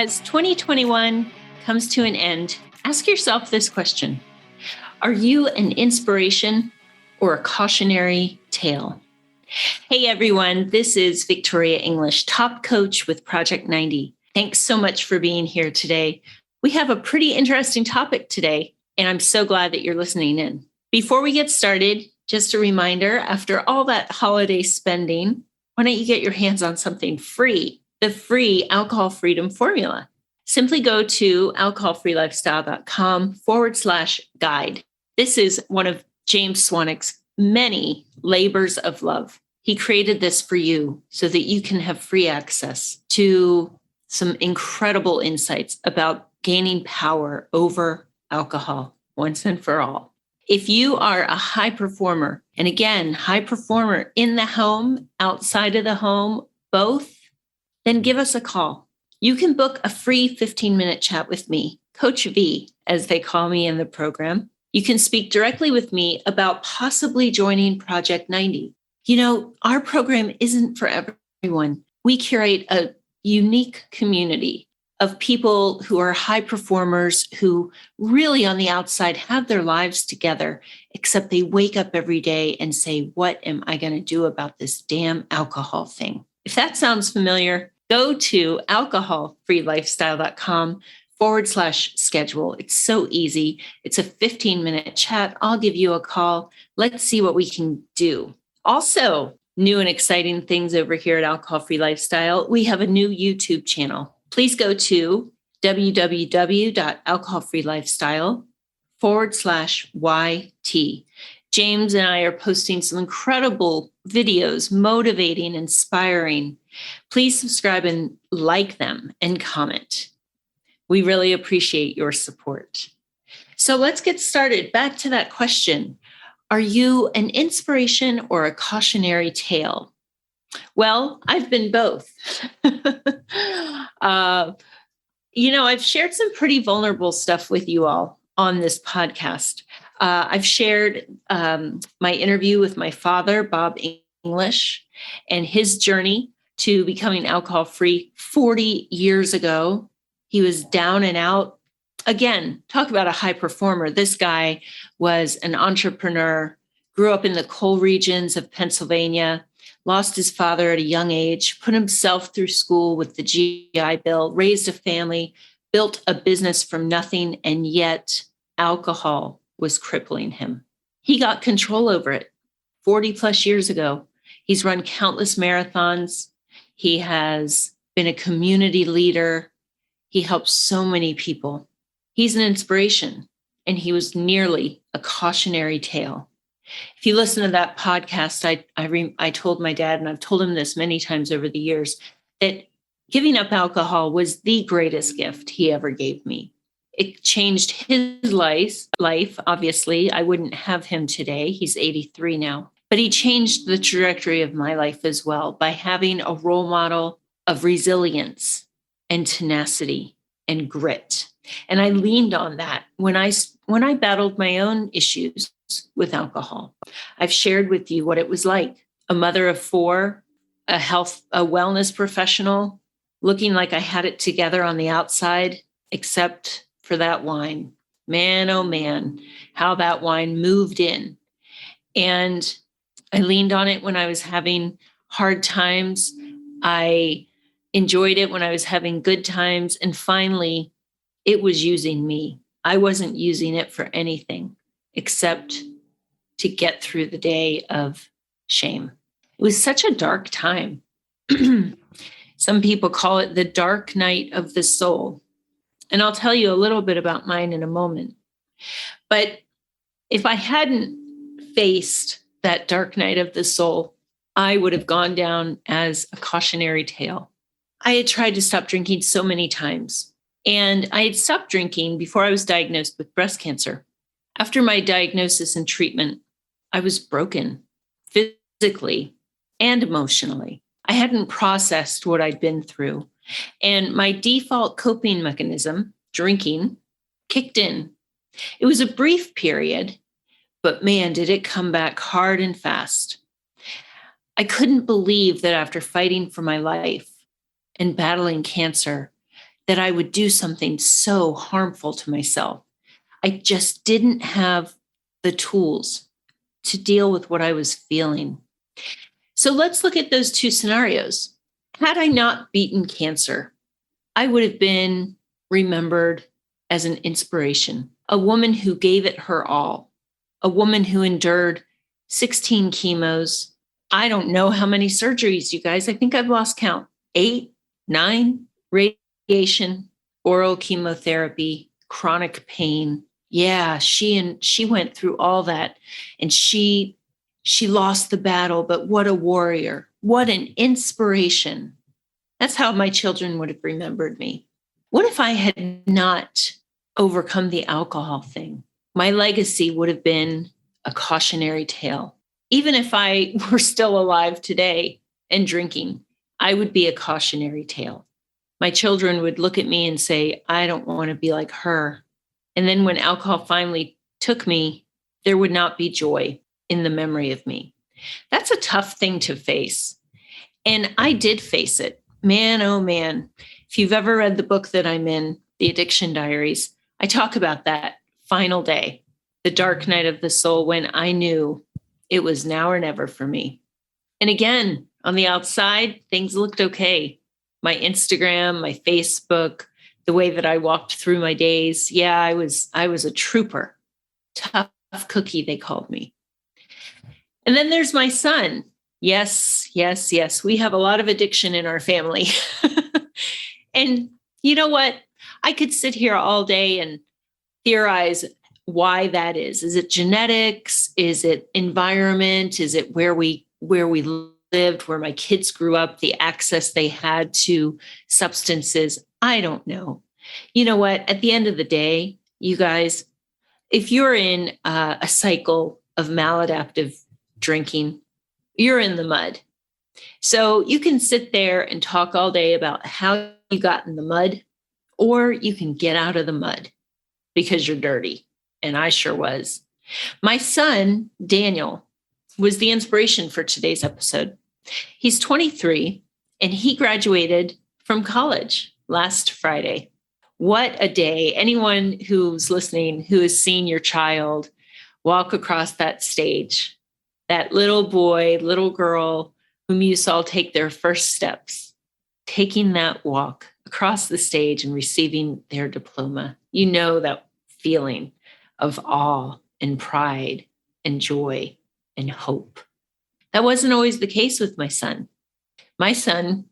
As 2021 comes to an end, ask yourself this question. Are you an inspiration or a cautionary tale? Hey everyone, this is Victoria English, top coach with Project 90. Thanks so much for being here today. We have a pretty interesting topic today, and I'm so glad that you're listening in. Before we get started, just a reminder, after all that holiday spending, why don't you get your hands on something free? The free alcohol freedom formula. Simply go to alcoholfreelifestyle.com/guide. This is one of James Swanwick's many labors of love. He created this for you so that you can have free access to some incredible insights about gaining power over alcohol once and for all. If you are a high performer, and again, high performer in the home, outside of the home, both, then give us a call. You can book a free 15-minute chat with me, Coach V, as they call me in the program. You can speak directly with me about possibly joining Project 90. You know, our program isn't for everyone. We curate a unique community of people who are high performers who really on the outside have their lives together, except they wake up every day and say, what am I going to do about this damn alcohol thing? If that sounds familiar, go to alcoholfreelifestyle.com/schedule. It's so easy. It's a 15-minute chat. I'll give you a call. Let's see what we can do. Also, new and exciting things over here at Alcohol Free Lifestyle. We have a new YouTube channel. Please go to www.alcoholfreelifestyle.com/YT. James and I are posting some incredible videos, motivating, inspiring. Please subscribe and like them and comment. We really appreciate your support. So let's get started. Back to that question. Are you an inspiration or a cautionary tale? Well, I've been both. I've shared some pretty vulnerable stuff with you all on this podcast. I've shared my interview with my father, Bob English, and his journey to becoming alcohol-free 40 years ago. He was down and out. Again, talk about a high performer. This guy was an entrepreneur, grew up in the coal regions of Pennsylvania, lost his father at a young age, put himself through school with the GI Bill, raised a family, built a business from nothing, and yet alcohol was crippling him. He got control over it 40 plus years ago. He's run countless marathons. He has been a community leader. He helps so many people. He's an inspiration, and he was nearly a cautionary tale. If you listen to that podcast, I told my dad, and I've told him this many times over the years, that giving up alcohol was the greatest gift he ever gave me. It changed his life. Obviously, I wouldn't have him today. He's 83 now. But he changed the trajectory of my life as well by having a role model of resilience and tenacity and grit. And I leaned on that when I battled my own issues with alcohol. I've shared with you what it was like. A mother of four, a wellness professional, looking like I had it together on the outside, except for that wine. Man, oh man, how that wine moved in. And I leaned on it when I was having hard times. I enjoyed it when I was having good times. And finally, it was using me. I wasn't using it for anything except to get through the day of shame. It was such a dark time. Some people call it the dark night of the soul. And I'll tell you a little bit about mine in a moment. But if I hadn't faced that dark night of the soul, I would have gone down as a cautionary tale. I had tried to stop drinking so many times. And I had stopped drinking before I was diagnosed with breast cancer. After my diagnosis and treatment, I was broken physically and emotionally. I hadn't processed what I'd been through. And my default coping mechanism, drinking, kicked in. It was a brief period, but man, did it come back hard and fast. I couldn't believe that after fighting for my life and battling cancer, that I would do something so harmful to myself. I just didn't have the tools to deal with what I was feeling. So let's look at those two scenarios. Had I not beaten cancer, I would have been remembered as an inspiration, a woman who gave it her all, a woman who endured 16 chemos. I don't know how many surgeries, you guys. I think I've lost count. 8, 9, radiation, oral chemotherapy, chronic pain. Yeah, she went through all that, and she lost the battle, but what a warrior. What an inspiration. That's how my children would have remembered me. What if I had not overcome the alcohol thing? My legacy would have been a cautionary tale. Even if I were still alive today and drinking, I would be a cautionary tale. My children would look at me and say, I don't want to be like her. And then when alcohol finally took me, there would not be joy in the memory of me. That's a tough thing to face. And I did face it. Man, oh man. If you've ever read the book that I'm in, The Addiction Diaries, I talk about that final day, the dark night of the soul, when I knew it was now or never for me. And again, on the outside, things looked okay. My Instagram, my Facebook, the way that I walked through my days. Yeah, I was a trooper. Tough cookie, they called me. And then there's my son. Yes, yes, yes. We have a lot of addiction in our family. And you know what? I could sit here all day and theorize why that is. Is it genetics? Is it environment? Is it where we lived, where my kids grew up, the access they had to substances? I don't know. You know what? At the end of the day, you guys, if you're in a cycle of maladaptive drinking, you're in the mud. So you can sit there and talk all day about how you got in the mud, or you can get out of the mud because you're dirty. And I sure was. My son, Daniel, was the inspiration for today's episode. He's 23 and he graduated from college last Friday. What a day. Anyone who's listening who has seen your child walk across that stage, that little boy, little girl whom you saw take their first steps, taking that walk across the stage and receiving their diploma, you know that feeling of awe and pride and joy and hope. That wasn't always the case with my son. My son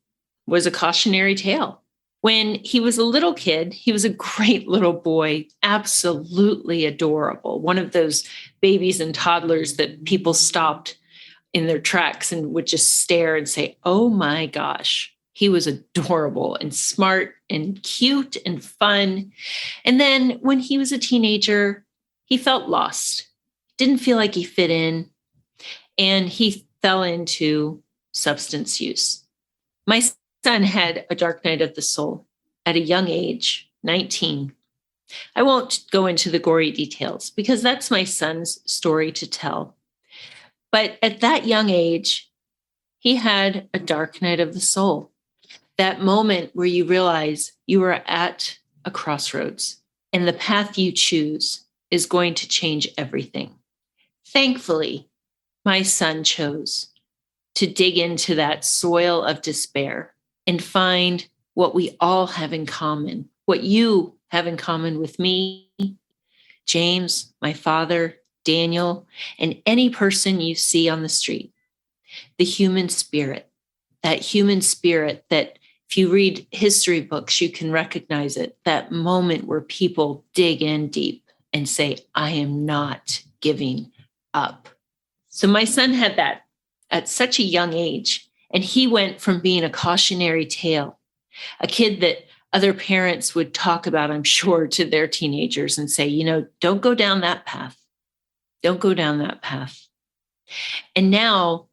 was a cautionary tale. When he was a little kid, he was a great little boy, absolutely adorable. One of those babies and toddlers that people stopped in their tracks and would just stare and say, oh my gosh, he was adorable and smart and cute and fun. And then when he was a teenager, he felt lost, didn't feel like he fit in, and he fell into substance use. My son had a dark night of the soul at a young age, 19. I won't go into the gory details because that's my son's story to tell. But at that young age, he had a dark night of the soul. That moment where you realize you are at a crossroads and the path you choose is going to change everything. Thankfully, my son chose to dig into that soil of despair and find what we all have in common, what you have in common with me, James, my father, Daniel, and any person you see on the street. The human spirit, that human spirit that if you read history books, you can recognize it, that moment where people dig in deep and say, I am not giving up. So my son had that at such a young age, and he went from being a cautionary tale, a kid that other parents would talk about, I'm sure, to their teenagers and say, don't go down that path. Don't go down that path. And now,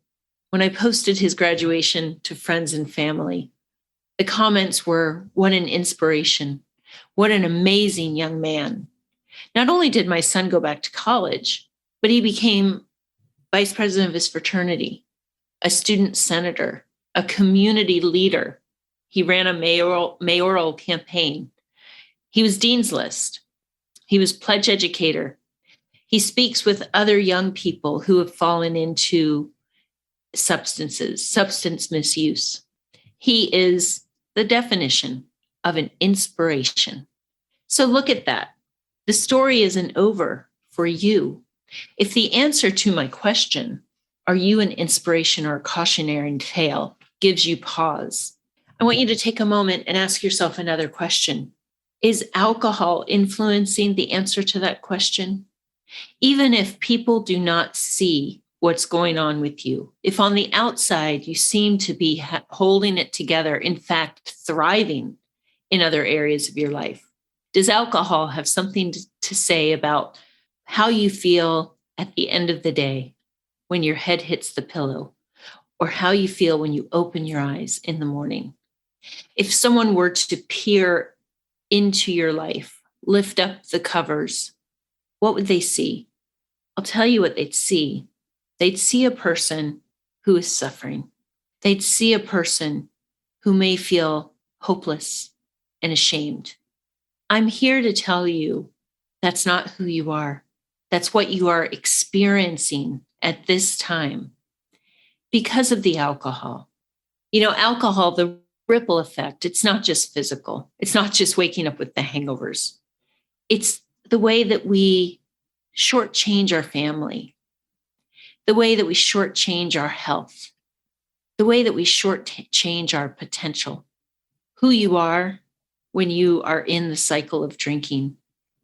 when I posted his graduation to friends and family, the comments were, what an inspiration. What an amazing young man. Not only did my son go back to college, but he became vice president of his fraternity, a student senator, a community leader. He ran a mayoral campaign. He was Dean's List. He was pledge educator. He speaks with other young people who have fallen into substance misuse. He is the definition of an inspiration. So look at that. The story isn't over for you. If the answer to my question, are you an inspiration or a cautionary tale, gives you pause, I want you to take a moment and ask yourself another question. Is alcohol influencing the answer to that question? Even if people do not see what's going on with you, if on the outside you seem to be holding it together, in fact, thriving in other areas of your life, does alcohol have something to say about how you feel at the end of the day when your head hits the pillow, or how you feel when you open your eyes in the morning? If someone were to peer into your life, lift up the covers, what would they see? I'll tell you what they'd see. They'd see a person who is suffering. They'd see a person who may feel hopeless and ashamed. I'm here to tell you that's not who you are. That's what you are experiencing at this time because of the alcohol. You know, alcohol, the ripple effect, it's not just physical. It's not just waking up with the hangovers. It's the way that we shortchange our family, the way that we shortchange our health, the way that we shortchange our potential. Who you are when you are in the cycle of drinking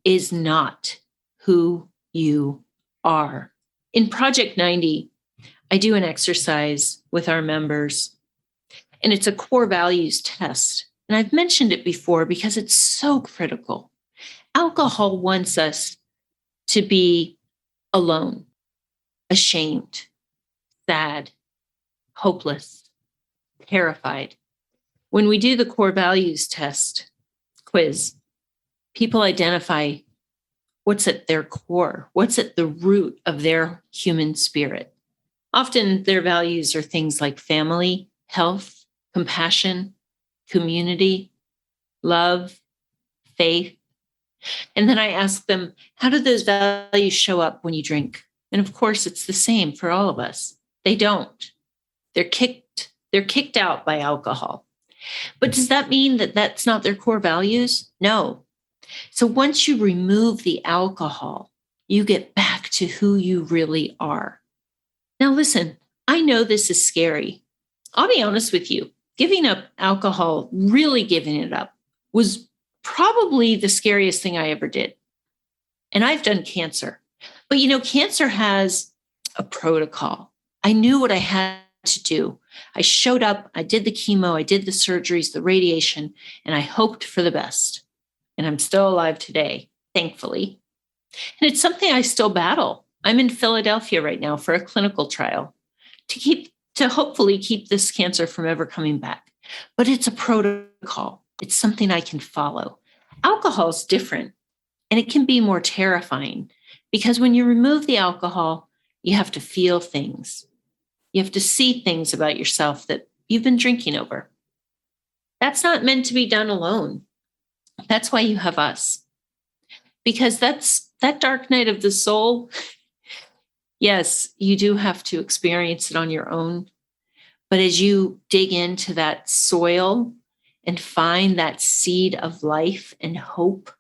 is not who you are. In Project 90, I do an exercise with our members, and it's a core values test. And I've mentioned it before because it's so critical. Alcohol wants us to be alone, ashamed, sad, hopeless, terrified. When we do the core values test quiz, people identify what's at their core, what's at the root of their human spirit. Often their values are things like family, health, compassion, community, love, faith. And then I ask them, how do those values show up when you drink? And of course, it's the same for all of us. They don't. They're kicked out by alcohol. But does that mean that that's not their core values? No. So once you remove the alcohol, you get back to who you really are. Now, listen, I know this is scary. I'll be honest with you. Giving up alcohol, really giving it up, was probably the scariest thing I ever did. And I've done cancer. But you know, cancer has a protocol. I knew what I had to do. I showed up, I did the chemo, I did the surgeries, the radiation, and I hoped for the best. And I'm still alive today, thankfully. And it's something I still battle. I'm in Philadelphia right now for a clinical trial to hopefully keep this cancer from ever coming back. But it's a protocol. It's something I can follow. Alcohol is different, and it can be more terrifying because when you remove the alcohol, you have to feel things. You have to see things about yourself that you've been drinking over. That's not meant to be done alone. That's why you have us. Because that dark night of the soul. Yes, you do have to experience it on your own. But as you dig into that soil and find that seed of life and hope,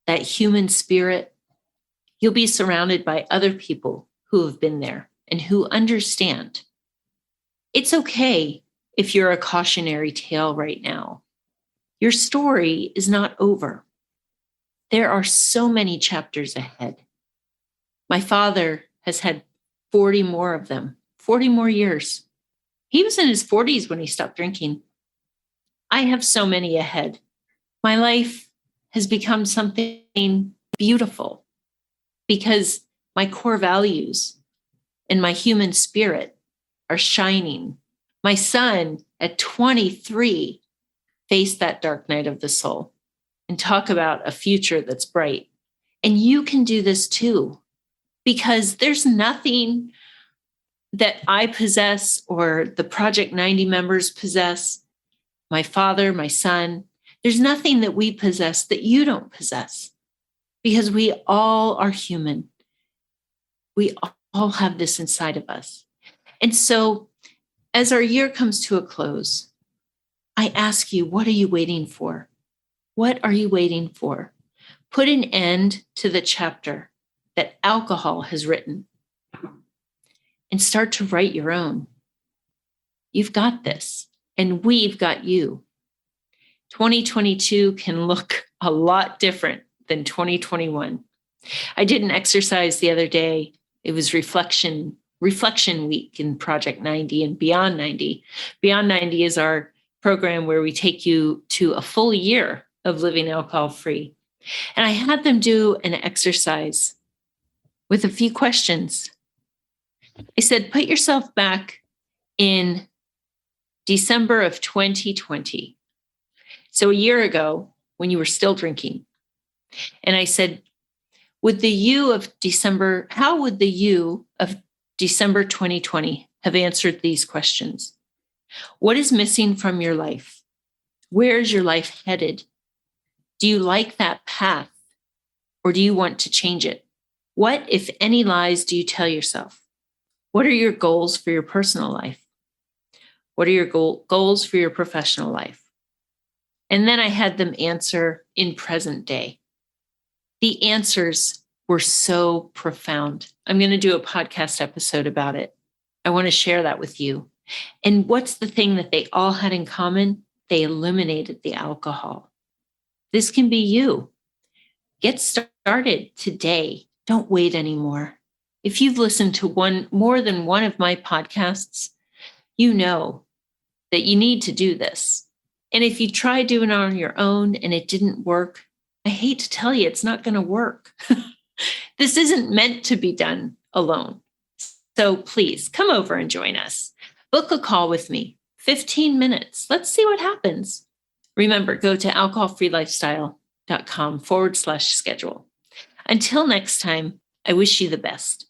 that human spirit, you'll be surrounded by other people who have been there and who understand. It's okay if you're a cautionary tale right now. Your story is not over. There are so many chapters ahead. My father has had 40 more of them, 40 more years. He was in his 40s when he stopped drinking. I have so many ahead. My life has become something beautiful because my core values and my human spirit are shining. My son at 23 faced that dark night of the soul and talk about a future that's bright. And you can do this too, because there's nothing that I possess or the Project 90 members possess. my father, my son. There's nothing that we possess that you don't possess, because we all are human. We all have this inside of us. And so as our year comes to a close, I ask you, what are you waiting for? What are you waiting for? Put an end to the chapter that alcohol has written and start to write your own. You've got this, and we've got you. 2022 can look a lot different than 2021. I did an exercise the other day. It was reflection week in Project 90 and Beyond 90. Beyond 90 is our program where we take you to a full year of living alcohol-free. And I had them do an exercise with a few questions. I said, put yourself back in December of 2020. So a year ago, when you were still drinking. And I said, how would the you of December 2020 have answered these questions? What is missing from your life? Where is your life headed? Do you like that path, or do you want to change it? What, if any, lies do you tell yourself? What are your goals for your personal life? What are your goals for your professional life? And then I had them answer in present day. The answers were so profound. I'm going to do a podcast episode about it. I want to share that with you. And what's the thing that they all had in common? They eliminated the alcohol. This can be you. Get started today. Don't wait anymore. If you've listened to more than one of my podcasts, you know that you need to do this. And if you try doing it on your own and it didn't work, I hate to tell you, it's not going to work. This isn't meant to be done alone. So please come over and join us. Book a call with me, 15 minutes. Let's see what happens. Remember, go to alcoholfreelifestyle.com/schedule. Until next time, I wish you the best.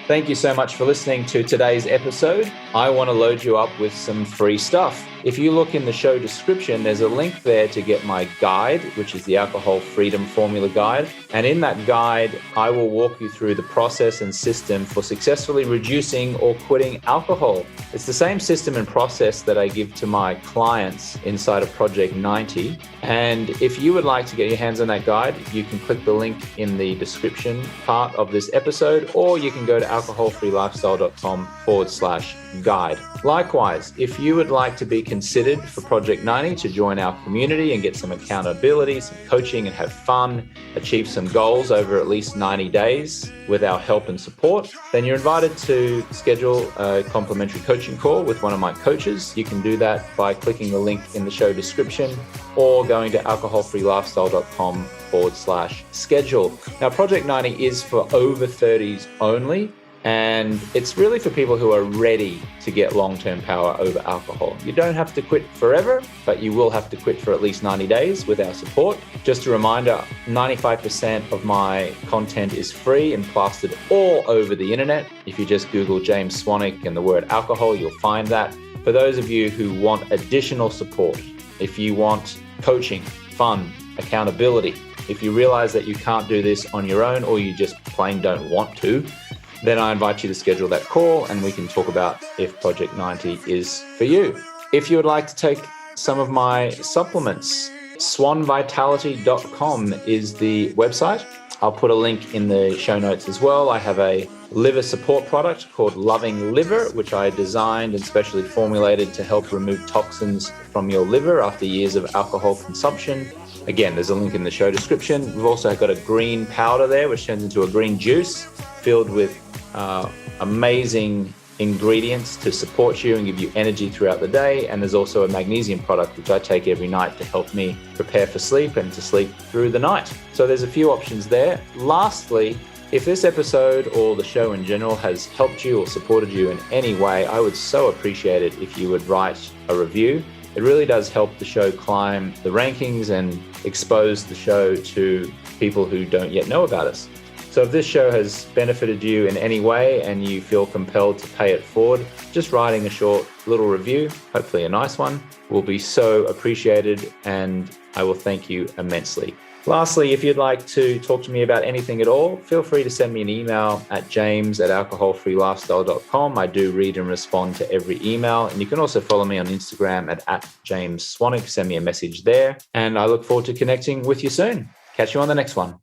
Thank you so much for listening to today's episode. I want to load you up with some free stuff. If you look in the show description, there's a link there to get my guide, which is the Alcohol Freedom Formula Guide. And in that guide, I will walk you through the process and system for successfully reducing or quitting alcohol. It's the same system and process that I give to my clients inside of Project 90. And if you would like to get your hands on that guide, you can click the link in the description part of this episode, or you can go to alcoholfreelifestyle.com/guide. Likewise, if you would like to be considered for Project 90 to join our community and get some accountability, some coaching, and have fun, achieve some goals over at least 90 days with our help and support, then you're invited to schedule a complimentary coaching call with one of my coaches. You can do that by clicking the link in the show description or going to alcoholfreelifestyle.com/schedule. Now, Project 90 is for over 30s only. And it's really for people who are ready to get long-term power over alcohol. You don't have to quit forever, but you will have to quit for at least 90 days with our support. Just a reminder, 95% of my content is free and plastered all over the internet. If you just Google James Swanwick and the word alcohol, you'll find that. For those of you who want additional support, if you want coaching, fun, accountability, if you realize that you can't do this on your own or you just plain don't want to, then I invite you to schedule that call and we can talk about if Project 90 is for you. If you would like to take some of my supplements, swanvitality.com is the website. I'll put a link in the show notes as well. I have a liver support product called Loving Liver, which I designed and specially formulated to help remove toxins from your liver after years of alcohol consumption. Again, there's a link in the show description. We've also got a green powder there, which turns into a green juice filled with amazing ingredients to support you and give you energy throughout the day. And there's also a magnesium product, which I take every night to help me prepare for sleep and to sleep through the night. So there's a few options there. Lastly, if this episode or the show in general has helped you or supported you in any way, I would so appreciate it if you would write a review. It really does help the show climb the rankings and expose the show to people who don't yet know about us. So if this show has benefited you in any way and you feel compelled to pay it forward, just writing a short little review, hopefully a nice one, will be so appreciated, and I will thank you immensely. Lastly, if you'd like to talk to me about anything at all, feel free to send me an email at james@alcoholfreelifestyle.com. I do read and respond to every email. And you can also follow me on Instagram at @JamesSwanwick. Send me a message there. And I look forward to connecting with you soon. Catch you on the next one.